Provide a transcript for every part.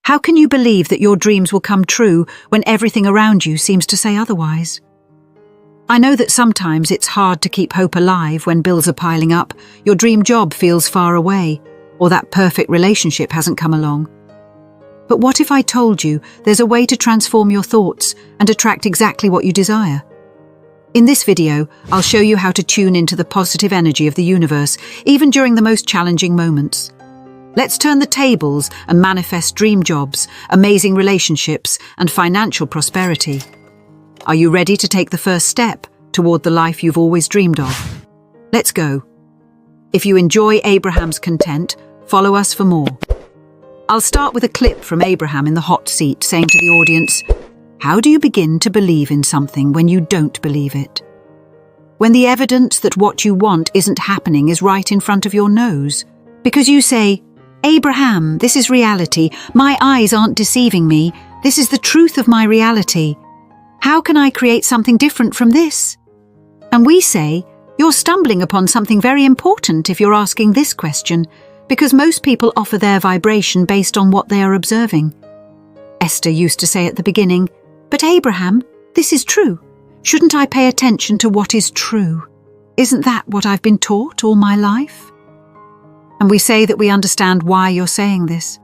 How can you believe that your dreams will come true when everything around you seems to say otherwise? I know that sometimes it's hard to keep hope alive when bills are piling up, your dream job feels far away, or that perfect relationship hasn't come along. But what if I told you there's a way to transform your thoughts and attract exactly what you desire? In this video, I'll show you how to tune into the positive energy of the universe, even during the most challenging moments. Let's turn the tables and manifest dream jobs, amazing relationships, and financial prosperity. Are you ready to take the first step toward the life you've always dreamed of? Let's go. If you enjoy Abraham's content, follow us for more. I'll start with a clip from Abraham in the hot seat saying to the audience, "How do you begin to believe in something when you don't believe it? When the evidence that what you want isn't happening is right in front of your nose. Because you say, 'Abraham, this is reality. My eyes aren't deceiving me. This is the truth of my reality. How can I create something different from this?' And we say, you're stumbling upon something very important if you're asking this question, because most people offer their vibration based on what they are observing. Esther used to say at the beginning, 'But Abraham, this is true. Shouldn't I pay attention to what is true? Isn't that what I've been taught all my life?' And we say that we understand why you're saying this.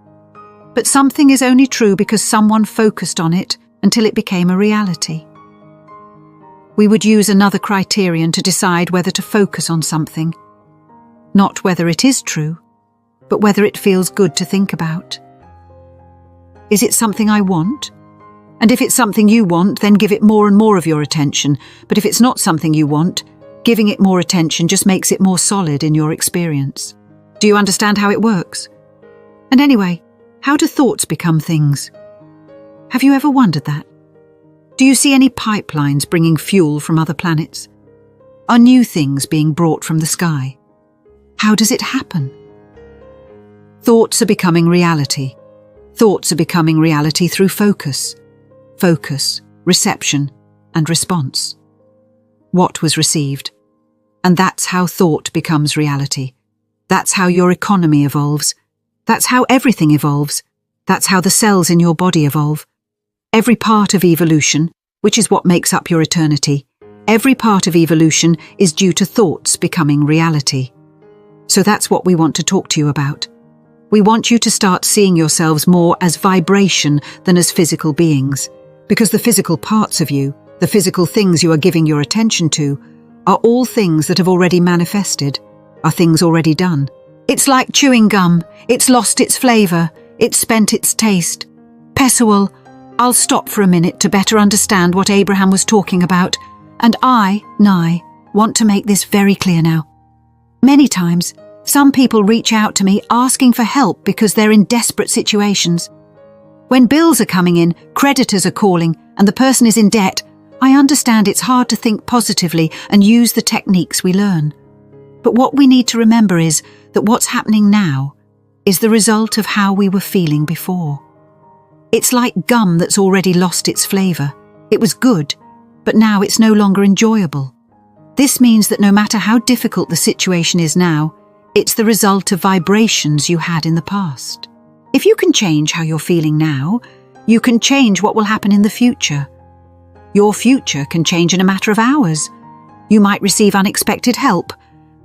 But something is only true because someone focused on it until it became a reality. We would use another criterion to decide whether to focus on something. Not whether it is true, but whether it feels good to think about. Is it something I want? And if it's something you want, then give it more and more of your attention. But if it's not something you want, giving it more attention just makes it more solid in your experience. Do you understand how it works? And anyway, how do thoughts become things? Have you ever wondered that? Do you see any pipelines bringing fuel from other planets? Are new things being brought from the sky? How does it happen? Thoughts are becoming reality. Thoughts are becoming reality through focus. Focus, reception, and response. What was received? And that's how thought becomes reality. That's how your economy evolves. That's how everything evolves. That's how the cells in your body evolve. Every part of evolution, which is what makes up your eternity, every part of evolution is due to thoughts becoming reality. So that's what we want to talk to you about. We want you to start seeing yourselves more as vibration than as physical beings, because the physical parts of you, the physical things you are giving your attention to, are all things that have already manifested, are things already done. It's like chewing gum. It's lost its flavour. It's spent its taste. Pesual, I'll stop for a minute to better understand what Abraham was talking about, and I want to make this very clear now. Many times, some people reach out to me asking for help because they're in desperate situations. When bills are coming in, creditors are calling, and the person is in debt, I understand it's hard to think positively and use the techniques we learn. But what we need to remember is that what's happening now is the result of how we were feeling before. It's like gum that's already lost its flavour. It was good, but now it's no longer enjoyable. This means that no matter how difficult the situation is now, it's the result of vibrations you had in the past. If you can change how you're feeling now, you can change what will happen in the future. Your future can change in a matter of hours. You might receive unexpected help,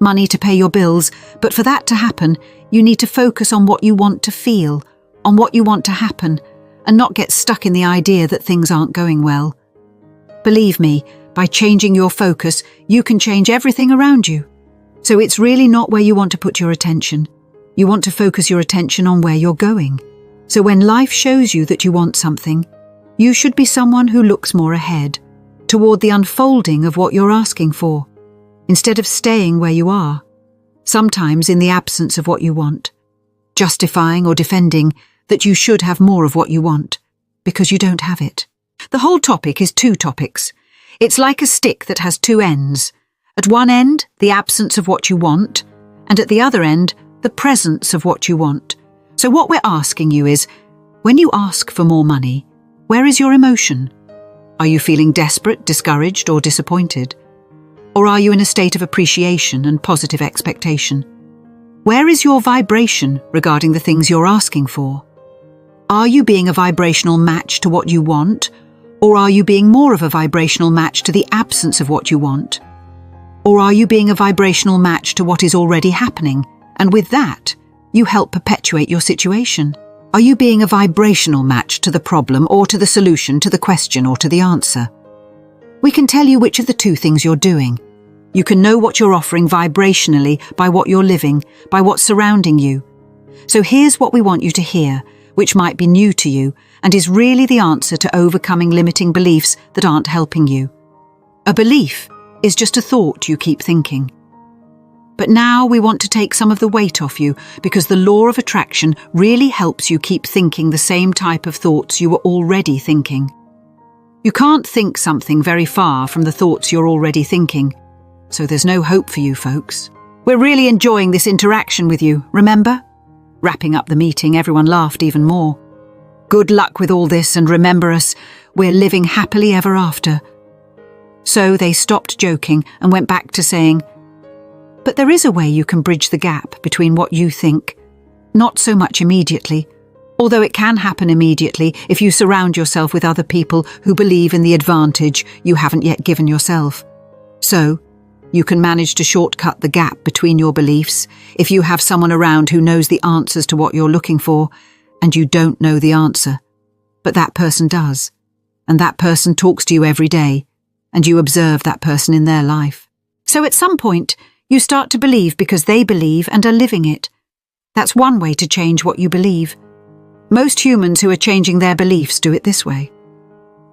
money to pay your bills, but for that to happen, you need to focus on what you want to feel, on what you want to happen, and not get stuck in the idea that things aren't going well. Believe me, by changing your focus, you can change everything around you. So it's really not where you want to put your attention. You want to focus your attention on where you're going. So when life shows you that you want something, you should be someone who looks more ahead, toward the unfolding of what you're asking for, instead of staying where you are, sometimes in the absence of what you want, justifying or defending that you should have more of what you want, because you don't have it. The whole topic is two topics. It's like a stick that has two ends. At one end, the absence of what you want, and at the other end, the presence of what you want. So what we're asking you is, when you ask for more money, where is your emotion? Are you feeling desperate, discouraged, or disappointed? Or are you in a state of appreciation and positive expectation? Where is your vibration regarding the things you're asking for? Are you being a vibrational match to what you want? Or are you being more of a vibrational match to the absence of what you want? Or are you being a vibrational match to what is already happening? And with that, you help perpetuate your situation. Are you being a vibrational match to the problem or to the solution, to the question or to the answer? We can tell you which of the two things you're doing. You can know what you're offering vibrationally by what you're living, by what's surrounding you. So here's what we want you to hear, which might be new to you and is really the answer to overcoming limiting beliefs that aren't helping you. A belief is just a thought you keep thinking. But now we want to take some of the weight off you because the law of attraction really helps you keep thinking the same type of thoughts you were already thinking. You can't think something very far from the thoughts you're already thinking, so there's no hope for you folks. We're really enjoying this interaction with you, remember? Wrapping up the meeting, everyone laughed even more. Good luck with all this, and remember us, we're living happily ever after. So they stopped joking and went back to saying, but there is a way you can bridge the gap between what you think. Not so much immediately, although it can happen immediately if you surround yourself with other people who believe in the advantage you haven't yet given yourself. So, you can manage to shortcut the gap between your beliefs if you have someone around who knows the answers to what you're looking for, and you don't know the answer. But that person does, and that person talks to you every day, and you observe that person in their life. So at some point, you start to believe because they believe and are living it. That's one way to change what you believe. Most humans who are changing their beliefs do it this way.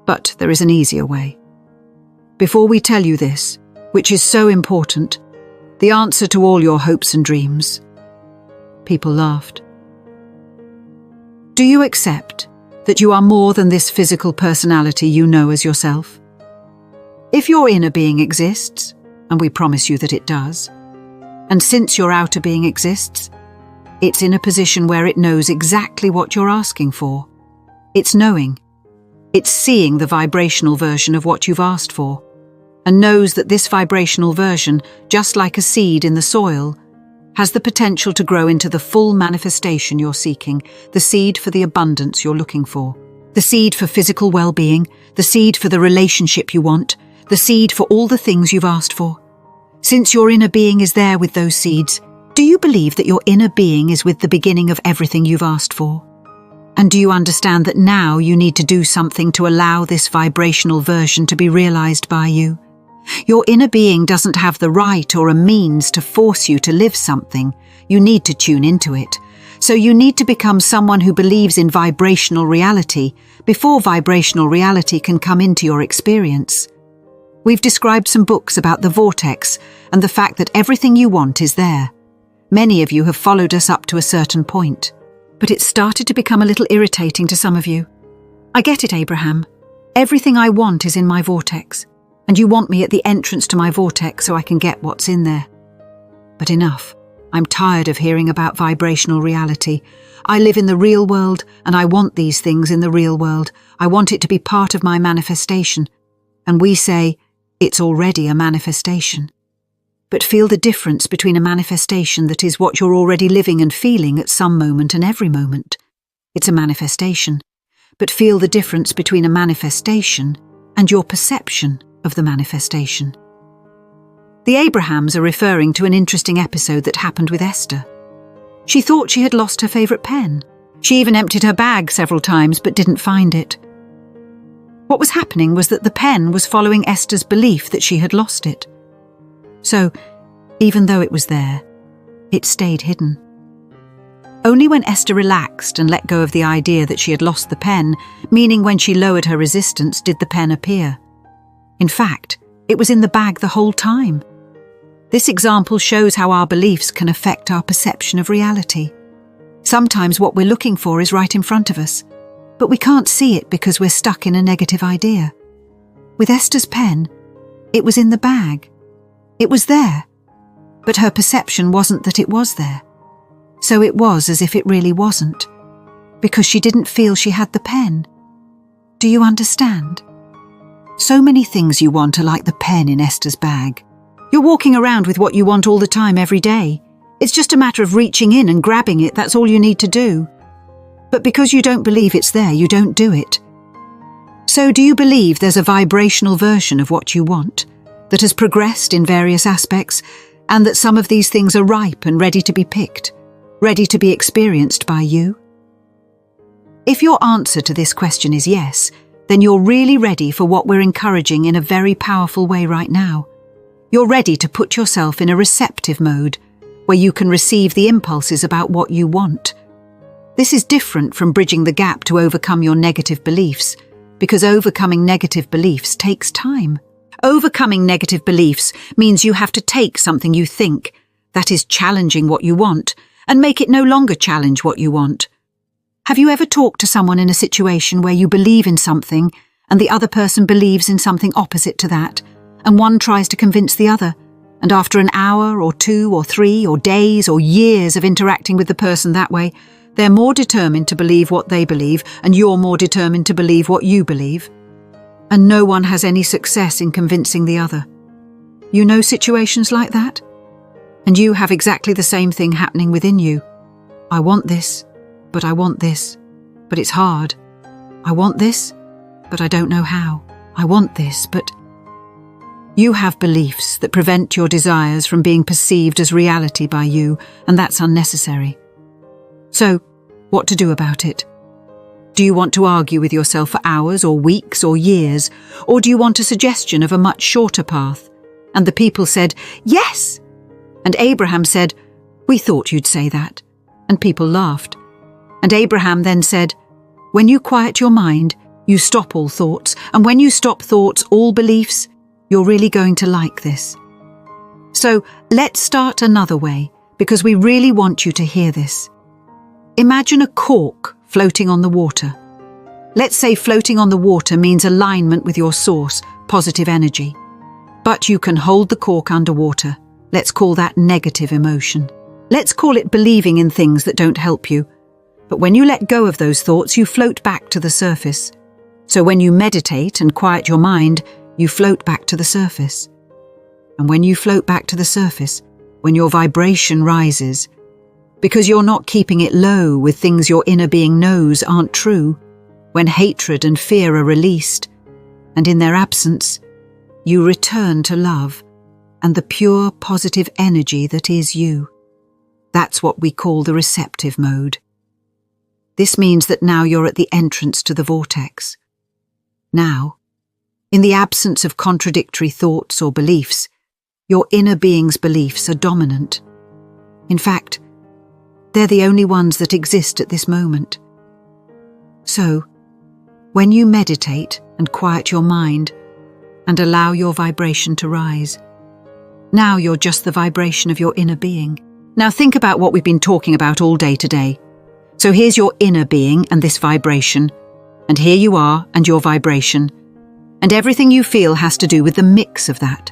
But there is an easier way. Before we tell you this, which is so important, the answer to all your hopes and dreams. People laughed. Do you accept that you are more than this physical personality you know as yourself? If your inner being exists, and we promise you that it does, and since your outer being exists, it's in a position where it knows exactly what you're asking for. It's knowing. It's seeing the vibrational version of what you've asked for, and knows that this vibrational version, just like a seed in the soil, has the potential to grow into the full manifestation you're seeking, the seed for the abundance you're looking for, the seed for physical well-being, the seed for the relationship you want, the seed for all the things you've asked for. Since your inner being is there with those seeds, do you believe that your inner being is with the beginning of everything you've asked for? And do you understand that now you need to do something to allow this vibrational version to be realized by you? Your inner being doesn't have the right or a means to force you to live something. You need to tune into it. So you need to become someone who believes in vibrational reality before vibrational reality can come into your experience. We've described some books about the vortex and the fact that everything you want is there. Many of you have followed us up to a certain point, but it started to become a little irritating to some of you. I get it, Abraham. Everything I want is in my vortex, and you want me at the entrance to my vortex so I can get what's in there. But enough. I'm tired of hearing about vibrational reality. I live in the real world, and I want these things in the real world. I want it to be part of my manifestation. And we say, it's already a manifestation. But feel the difference between a manifestation that is what you're already living and feeling at some moment and every moment. It's a manifestation. But feel the difference between a manifestation and your perception of the manifestation. The Abrahams are referring to an interesting episode that happened with Esther. She thought she had lost her favourite pen. She even emptied her bag several times but didn't find it. What was happening was that the pen was following Esther's belief that she had lost it. So, even though it was there, it stayed hidden. Only when Esther relaxed and let go of the idea that she had lost the pen, meaning when she lowered her resistance, did the pen appear. In fact, it was in the bag the whole time. This example shows how our beliefs can affect our perception of reality. Sometimes what we're looking for is right in front of us, but we can't see it because we're stuck in a negative idea. With Esther's pen, it was in the bag. It was there, but her perception wasn't that it was there. So it was as if it really wasn't, because she didn't feel she had the pen. Do you understand? So many things you want are like the pen in Esther's bag. You're walking around with what you want all the time every day. It's just a matter of reaching in and grabbing it, that's all you need to do. But because you don't believe it's there, you don't do it. So do you believe there's a vibrational version of what you want, that has progressed in various aspects, and that some of these things are ripe and ready to be picked, ready to be experienced by you? If your answer to this question is yes, then you're really ready for what we're encouraging in a very powerful way right now. You're ready to put yourself in a receptive mode, where you can receive the impulses about what you want. This is different from bridging the gap to overcome your negative beliefs, because overcoming negative beliefs takes time. Overcoming negative beliefs means you have to take something you think, that is challenging what you want, and make it no longer challenge what you want. Have you ever talked to someone in a situation where you believe in something and the other person believes in something opposite to that, and one tries to convince the other, and after an hour or 2 or 3 or days or years of interacting with the person that way, they're more determined to believe what they believe and you're more determined to believe what you believe? And no one has any success in convincing the other. You know situations like that? And you have exactly the same thing happening within you. I want this, but I want this, but it's hard. I want this, but I don't know how. I want this, but... You have beliefs that prevent your desires from being perceived as reality by you, and that's unnecessary. So, what to do about it? Do you want to argue with yourself for hours or weeks or years, or do you want a suggestion of a much shorter path? And the people said, yes! And Abraham said, we thought you'd say that. And people laughed. And Abraham then said, when you quiet your mind, you stop all thoughts, and when you stop thoughts, all beliefs, you're really going to like this. So let's start another way, because we really want you to hear this. Imagine a cork floating on the water. Let's say floating on the water means alignment with your source, positive energy. But you can hold the cork underwater. Let's call that negative emotion. Let's call it believing in things that don't help you. But when you let go of those thoughts, you float back to the surface. So when you meditate and quiet your mind, you float back to the surface. And when you float back to the surface, when your vibration rises, because you're not keeping it low with things your inner being knows aren't true, when hatred and fear are released, and in their absence, you return to love and the pure positive energy that is you. That's what we call the receptive mode. This means that now you're at the entrance to the vortex. Now, in the absence of contradictory thoughts or beliefs, your inner being's beliefs are dominant. In fact, they're the only ones that exist at this moment. So, when you meditate and quiet your mind and allow your vibration to rise, now you're just the vibration of your inner being. Now think about what we've been talking about all day today. So here's your inner being and this vibration, and here you are and your vibration, and everything you feel has to do with the mix of that.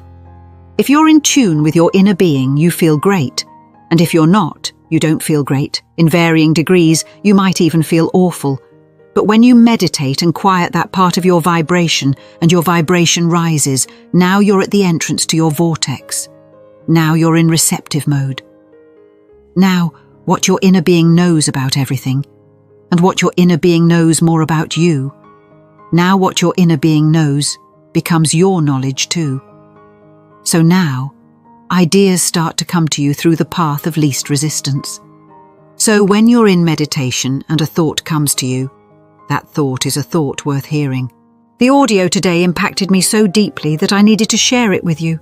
If you're in tune with your inner being, you feel great, and if you're not, you don't feel great. In varying degrees, you might even feel awful. But when you meditate and quiet that part of your vibration and your vibration rises, now you're at the entrance to your vortex. Now you're in receptive mode. Now, what your inner being knows about everything, and what your inner being knows more about you. Now what your inner being knows becomes your knowledge too. So now, ideas start to come to you through the path of least resistance. So when you're in meditation and a thought comes to you, that thought is a thought worth hearing. The audio today impacted me so deeply that I needed to share it with you.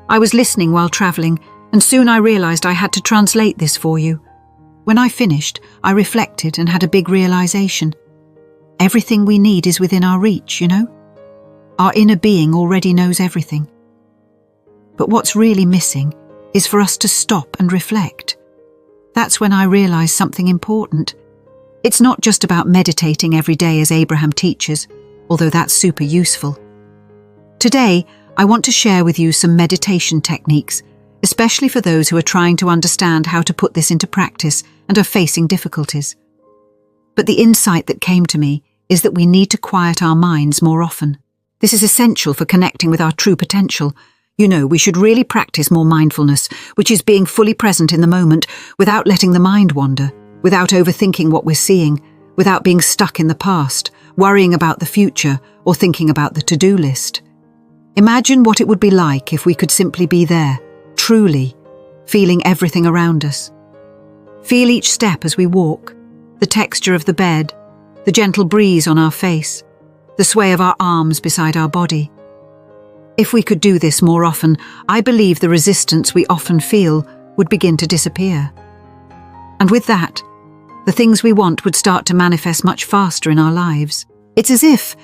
I was listening while travelling, and soon I realised I had to translate this for you. When I finished, I reflected and had a big realisation. Everything we need is within our reach, you know? Our inner being already knows everything. But what's really missing is for us to stop and reflect. That's when I realised something important. It's not just about meditating every day as Abraham teaches, although that's super useful. Today, I want to share with you some meditation techniques, especially for those who are trying to understand how to put this into practice and are facing difficulties. But the insight that came to me is that we need to quiet our minds more often. This is essential for connecting with our true potential. You know, we should really practice more mindfulness, which is being fully present in the moment without letting the mind wander, without overthinking what we're seeing, without being stuck in the past, worrying about the future, or thinking about the to-do list. Imagine what it would be like if we could simply be there, truly, feeling everything around us. Feel each step as we walk, the texture of the bed, the gentle breeze on our face, the sway of our arms beside our body. If we could do this more often, I believe the resistance we often feel would begin to disappear. And with that, the things we want would start to manifest much faster in our lives. It's as if,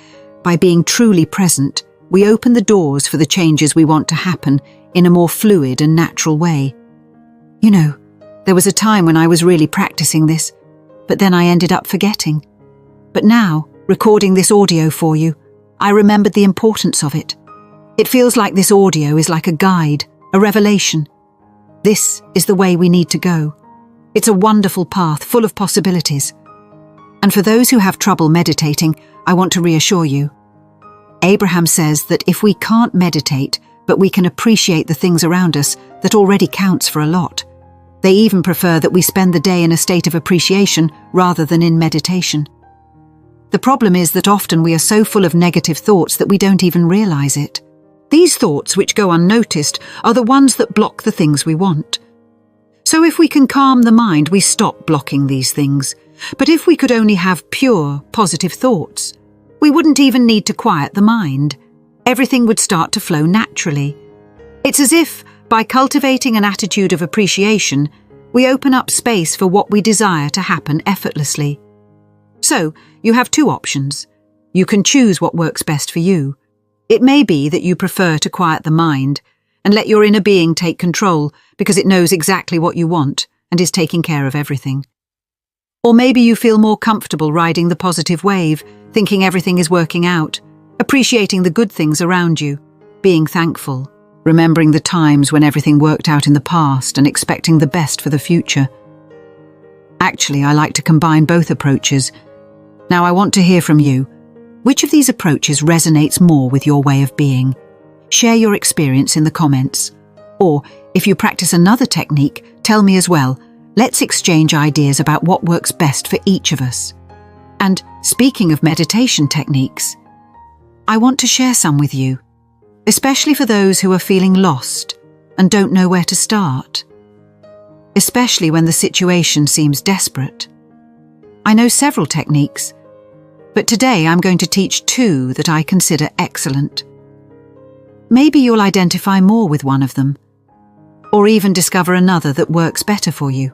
by being truly present, we open the doors for the changes we want to happen in a more fluid and natural way. You know, there was a time when I was really practicing this, but then I ended up forgetting. But now, recording this audio for you, I remembered the importance of it. It feels like this audio is like a guide, a revelation. This is the way we need to go. It's a wonderful path full of possibilities. And for those who have trouble meditating, I want to reassure you. Abraham says that if we can't meditate, but we can appreciate the things around us, that already counts for a lot. They even prefer that we spend the day in a state of appreciation rather than in meditation. The problem is that often we are so full of negative thoughts that we don't even realize it. These thoughts, which go unnoticed, are the ones that block the things we want. So if we can calm the mind, we stop blocking these things. But if we could only have pure, positive thoughts, we wouldn't even need to quiet the mind. Everything would start to flow naturally. It's as if, by cultivating an attitude of appreciation, we open up space for what we desire to happen effortlessly. So, you have two options. You can choose what works best for you. It may be that you prefer to quiet the mind and let your inner being take control because it knows exactly what you want and is taking care of everything. Or maybe you feel more comfortable riding the positive wave, thinking everything is working out, appreciating the good things around you, being thankful, remembering the times when everything worked out in the past and expecting the best for the future. Actually, I like to combine both approaches. Now I want to hear from you. Which of these approaches resonates more with your way of being? Share your experience in the comments. Or, if you practice another technique, tell me as well. Let's exchange ideas about what works best for each of us. And speaking of meditation techniques, I want to share some with you, especially for those who are feeling lost and don't know where to start, especially when the situation seems desperate. I know several techniques, but today I'm going to teach two that I consider excellent. Maybe you'll identify more with one of them, or even discover another that works better for you.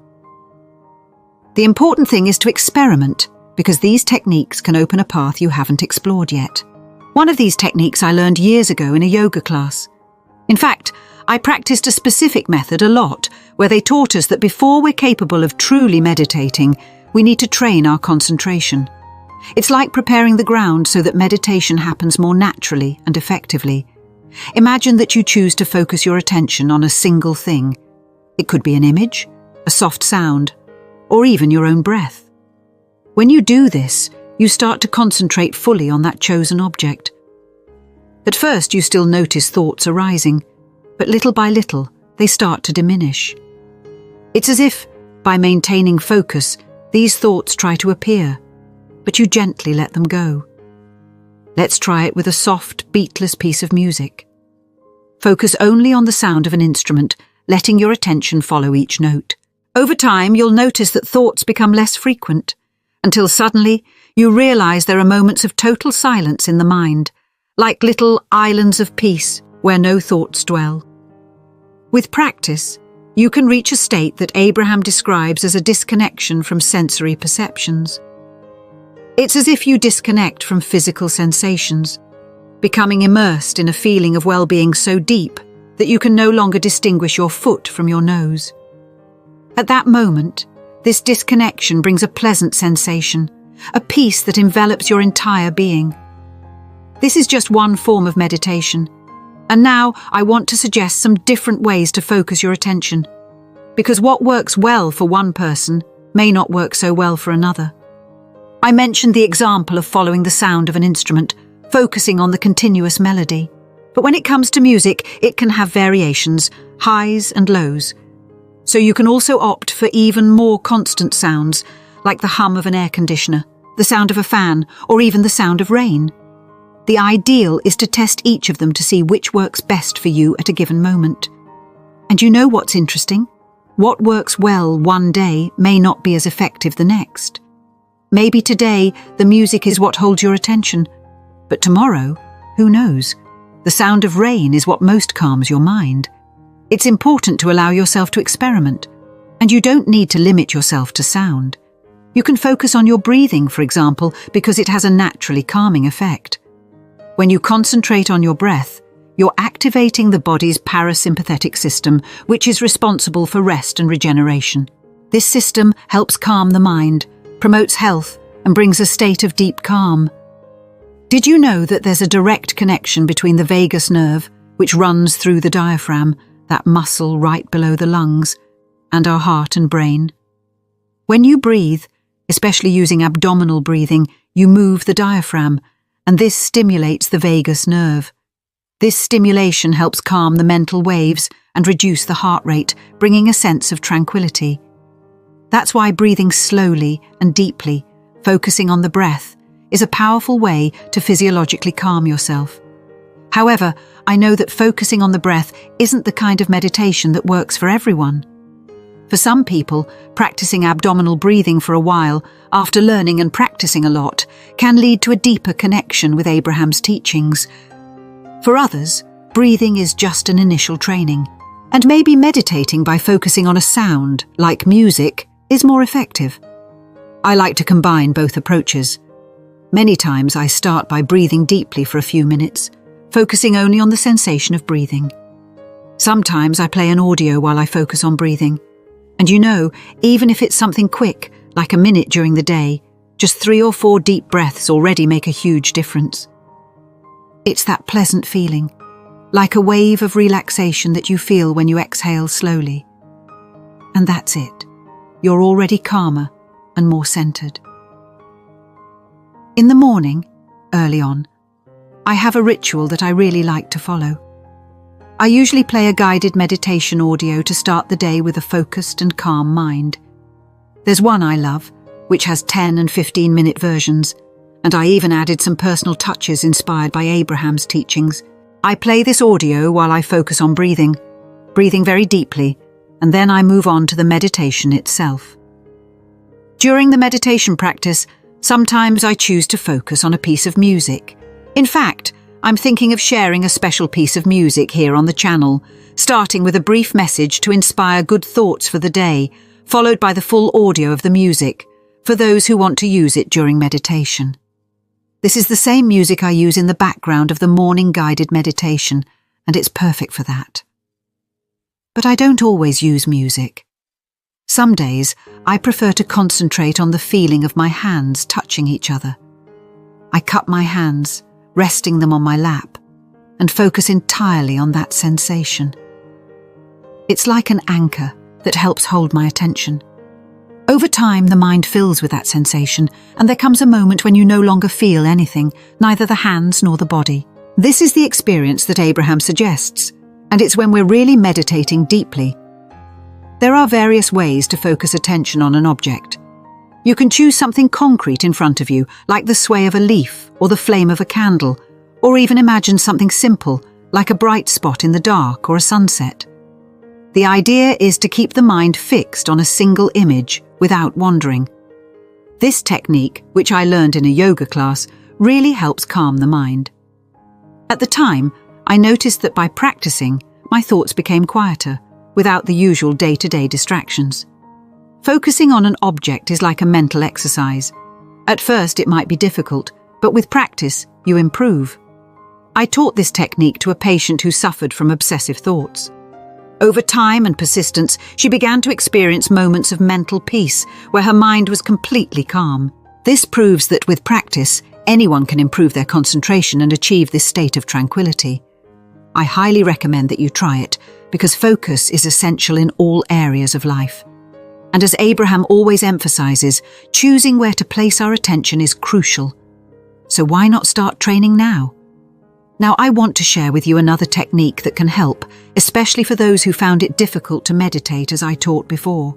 The important thing is to experiment, because these techniques can open a path you haven't explored yet. One of these techniques I learned years ago in a yoga class. In fact, I practiced a specific method a lot, where they taught us that before we're capable of truly meditating, we need to train our concentration. It's like preparing the ground so that meditation happens more naturally and effectively. Imagine that you choose to focus your attention on a single thing. It could be an image, a soft sound, or even your own breath. When you do this, you start to concentrate fully on that chosen object. At first, you still notice thoughts arising, but little by little, they start to diminish. It's as if, by maintaining focus, these thoughts try to appear, but you gently let them go. Let's try it with a soft, beatless piece of music. Focus only on the sound of an instrument, letting your attention follow each note. Over time, you'll notice that thoughts become less frequent, until suddenly you realize there are moments of total silence in the mind, like little islands of peace where no thoughts dwell. With practice, you can reach a state that Abraham describes as a disconnection from sensory perceptions. It's as if you disconnect from physical sensations, becoming immersed in a feeling of well-being so deep that you can no longer distinguish your foot from your nose. At that moment, this disconnection brings a pleasant sensation, a peace that envelops your entire being. This is just one form of meditation, and now I want to suggest some different ways to focus your attention, because what works well for one person may not work so well for another. I mentioned the example of following the sound of an instrument, focusing on the continuous melody. But when it comes to music, it can have variations, highs and lows. So you can also opt for even more constant sounds, like the hum of an air conditioner, the sound of a fan, or even the sound of rain. The ideal is to test each of them to see which works best for you at a given moment. And you know what's interesting? What works well one day may not be as effective the next. Maybe today the music is what holds your attention, but tomorrow, who knows? The sound of rain is what most calms your mind. It's important to allow yourself to experiment, and you don't need to limit yourself to sound. You can focus on your breathing, for example, because it has a naturally calming effect. When you concentrate on your breath, you're activating the body's parasympathetic system, which is responsible for rest and regeneration. This system helps calm the mind, promotes health, and brings a state of deep calm. Did you know that there's a direct connection between the vagus nerve, which runs through the diaphragm, that muscle right below the lungs, and our heart and brain? When you breathe, especially using abdominal breathing, you move the diaphragm, and this stimulates the vagus nerve. This stimulation helps calm the mental waves and reduce the heart rate, bringing a sense of tranquility. That's why breathing slowly and deeply, focusing on the breath, is a powerful way to physiologically calm yourself. However, I know that focusing on the breath isn't the kind of meditation that works for everyone. For some people, practicing abdominal breathing for a while, after learning and practicing a lot, can lead to a deeper connection with Abraham's teachings. For others, breathing is just an initial training, and maybe meditating by focusing on a sound, like music, is more effective. I like to combine both approaches. Many times I start by breathing deeply for a few minutes, focusing only on the sensation of breathing. Sometimes I play an audio while I focus on breathing. And you know, even if it's something quick, like a minute during the day, just 3 or 4 deep breaths already make a huge difference. It's that pleasant feeling, like a wave of relaxation that you feel when you exhale slowly. And that's it. You're already calmer and more centered. In the morning, early on, I have a ritual that I really like to follow. I usually play a guided meditation audio to start the day with a focused and calm mind. There's one I love, which has 10 and 15-minute versions, and I even added some personal touches inspired by Abraham's teachings. I play this audio while I focus on breathing very deeply, and then I move on to the meditation itself. During the meditation practice, sometimes I choose to focus on a piece of music. In fact, I'm thinking of sharing a special piece of music here on the channel, starting with a brief message to inspire good thoughts for the day, followed by the full audio of the music, for those who want to use it during meditation. This is the same music I use in the background of the morning guided meditation, and it's perfect for that. But I don't always use music. Some days, I prefer to concentrate on the feeling of my hands touching each other. I cup my hands, resting them on my lap, and focus entirely on that sensation. It's like an anchor that helps hold my attention. Over time, the mind fills with that sensation, and there comes a moment when you no longer feel anything, neither the hands nor the body. This is the experience that Abraham suggests, and it's when we're really meditating deeply. There are various ways to focus attention on an object. You can choose something concrete in front of you, like the sway of a leaf or the flame of a candle, or even imagine something simple, like a bright spot in the dark or a sunset. The idea is to keep the mind fixed on a single image without wandering. This technique, which I learned in a yoga class, really helps calm the mind. At the time, I noticed that by practicing, my thoughts became quieter, without the usual day-to-day distractions. Focusing on an object is like a mental exercise. At first it might be difficult, but with practice, you improve. I taught this technique to a patient who suffered from obsessive thoughts. Over time and persistence, she began to experience moments of mental peace where her mind was completely calm. This proves that with practice, anyone can improve their concentration and achieve this state of tranquility. I highly recommend that you try it, because focus is essential in all areas of life. And as Abraham always emphasizes, choosing where to place our attention is crucial. So why not start training now? Now I want to share with you another technique that can help, especially for those who found it difficult to meditate as I taught before.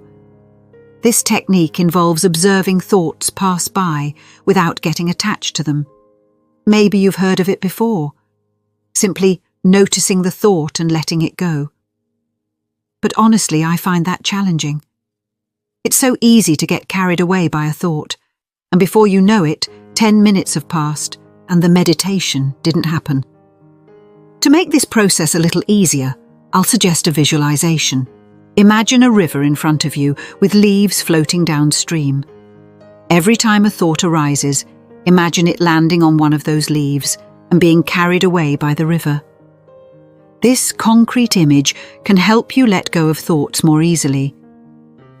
This technique involves observing thoughts pass by without getting attached to them. Maybe you've heard of it before. Simply noticing the thought and letting it go. But honestly, I find that challenging. It's so easy to get carried away by a thought, and before you know it, 10 minutes have passed and the meditation didn't happen. To make this process a little easier, I'll suggest a visualization. Imagine a river in front of you with leaves floating downstream. Every time a thought arises, imagine it landing on one of those leaves and being carried away by the river. This concrete image can help you let go of thoughts more easily.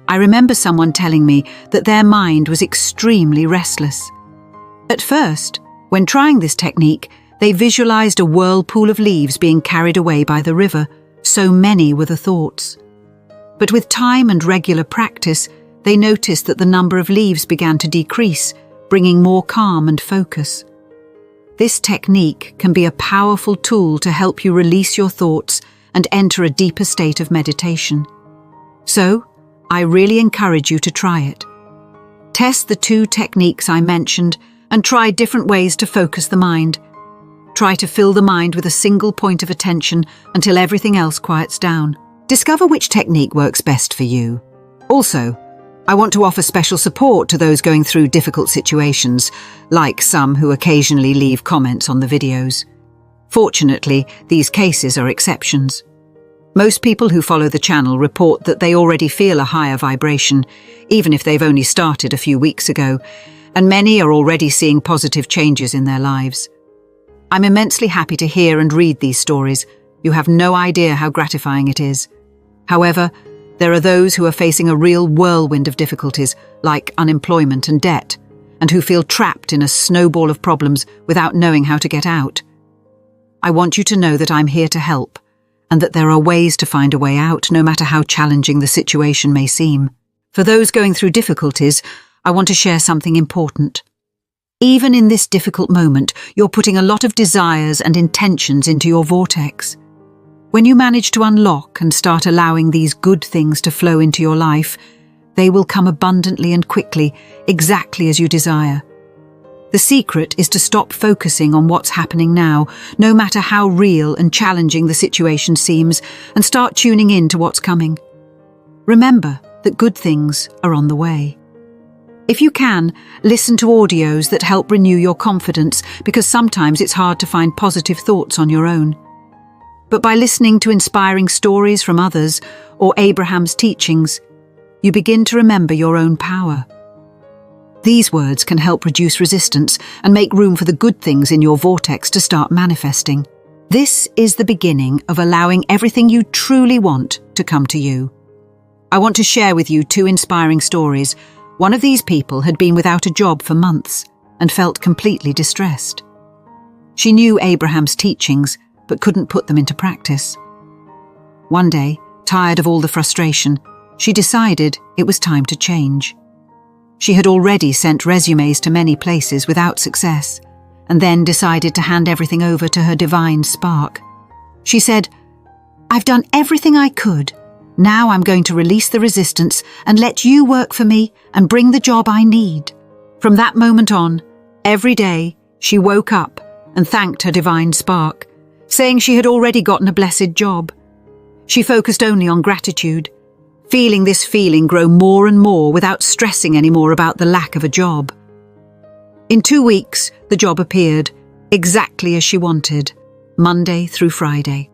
I remember someone telling me that their mind was extremely restless. At first, when trying this technique, they visualized a whirlpool of leaves being carried away by the river, so many were the thoughts. But with time and regular practice, they noticed that the number of leaves began to decrease, bringing more calm and focus. This technique can be a powerful tool to help you release your thoughts and enter a deeper state of meditation. So, I really encourage you to try it. Test the 2 techniques I mentioned and try different ways to focus the mind. Try to fill the mind with a single point of attention until everything else quiets down. Discover which technique works best for you. Also, I want to offer special support to those going through difficult situations, like some who occasionally leave comments on the videos. Fortunately, these cases are exceptions. Most people who follow the channel report that they already feel a higher vibration, even if they've only started a few weeks ago, and many are already seeing positive changes in their lives. I'm immensely happy to hear and read these stories. You have no idea how gratifying it is. However, there are those who are facing a real whirlwind of difficulties, like unemployment and debt, and who feel trapped in a snowball of problems without knowing how to get out. I want you to know that I'm here to help, and that there are ways to find a way out, no matter how challenging the situation may seem. For those going through difficulties, I want to share something important. Even in this difficult moment, you're putting a lot of desires and intentions into your vortex. When you manage to unlock and start allowing these good things to flow into your life, they will come abundantly and quickly, exactly as you desire. The secret is to stop focusing on what's happening now, no matter how real and challenging the situation seems, and start tuning in to what's coming. Remember that good things are on the way. If you can, listen to audios that help renew your confidence, because sometimes it's hard to find positive thoughts on your own. But by listening to inspiring stories from others or Abraham's teachings, you begin to remember your own power. These words can help reduce resistance and make room for the good things in your vortex to start manifesting. This is the beginning of allowing everything you truly want to come to you. I want to share with you 2 inspiring stories. One of these people had been without a job for months and felt completely distressed. She knew Abraham's teachings, but couldn't put them into practice. One day, tired of all the frustration, she decided it was time to change. She had already sent resumes to many places without success, and then decided to hand everything over to her divine spark. She said, "I've done everything I could. Now I'm going to release the resistance and let you work for me and bring the job I need." From that moment on, every day, she woke up and thanked her divine spark, saying she had already gotten a blessed job. She focused only on gratitude, feeling this feeling grow more and more without stressing anymore about the lack of a job. In 2 weeks, the job appeared, exactly as she wanted, Monday through Friday.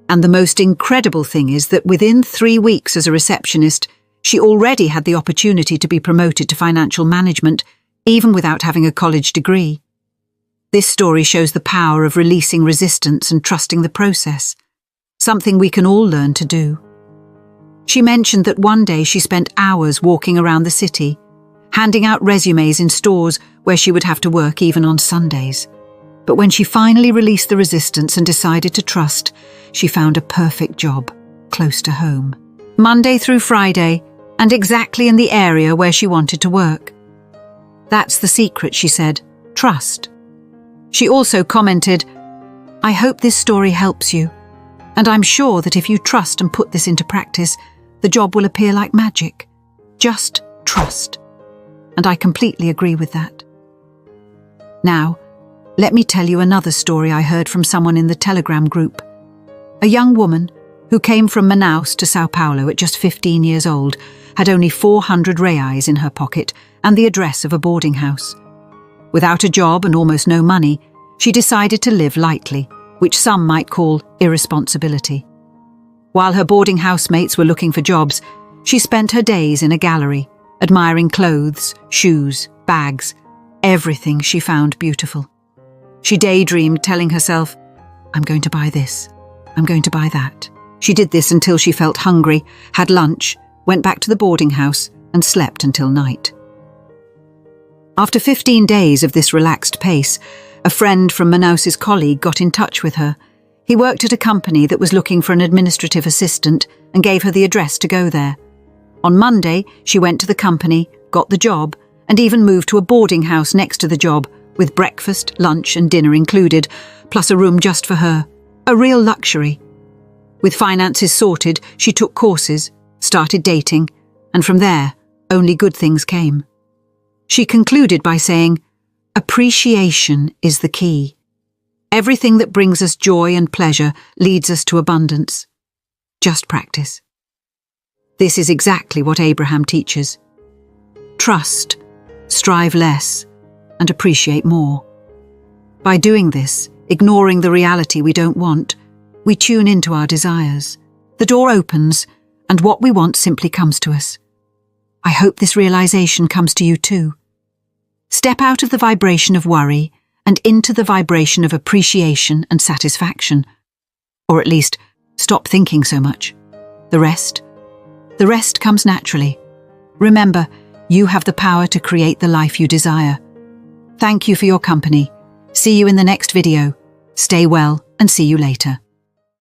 And the most incredible thing is that within 3 weeks as a receptionist, she already had the opportunity to be promoted to financial management, even without having a college degree. This story shows the power of releasing resistance and trusting the process, something we can all learn to do. She mentioned that one day she spent hours walking around the city, handing out resumes in stores where she would have to work even on Sundays. But when she finally released the resistance and decided to trust, she found a perfect job, close to home. Monday through Friday, and exactly in the area where she wanted to work. That's the secret, she said, trust. She also commented, "I hope this story helps you, and I'm sure that if you trust and put this into practice, the job will appear like magic. Just trust. And I completely agree with that. Now, let me tell you another story I heard from someone in the Telegram group. A young woman who came from Manaus to Sao Paulo at just 15 years old had only 400 reais in her pocket and the address of a boarding house. Without a job and almost no money, she decided to live lightly, which some might call irresponsibility. While her boarding housemates were looking for jobs, she spent her days in a gallery, admiring clothes, shoes, bags, everything she found beautiful. She daydreamed, telling herself, "I'm going to buy this. I'm going to buy that." She did this until she felt hungry, had lunch, went back to the boarding house, and slept until night. After 15 days of this relaxed pace, a friend from Manaus's colleague got in touch with her. He worked at a company that was looking for an administrative assistant and gave her the address to go there. On Monday, she went to the company, got the job, and even moved to a boarding house next to the job, with breakfast, lunch and dinner included, plus a room just for her. A real luxury. With finances sorted, she took courses, started dating, and from there, only good things came. She concluded by saying, "Appreciation is the key. Everything that brings us joy and pleasure leads us to abundance. Just practice." This is exactly what Abraham teaches. Trust, strive less, and appreciate more. By doing this, ignoring the reality we don't want, we tune into our desires. The door opens, and what we want simply comes to us. I hope this realization comes to you too. Step out of the vibration of worry and into the vibration of appreciation and satisfaction. Or at least, stop thinking so much. The rest comes naturally. Remember, you have the power to create the life you desire. Thank you for your company. See you in the next video. Stay well and see you later.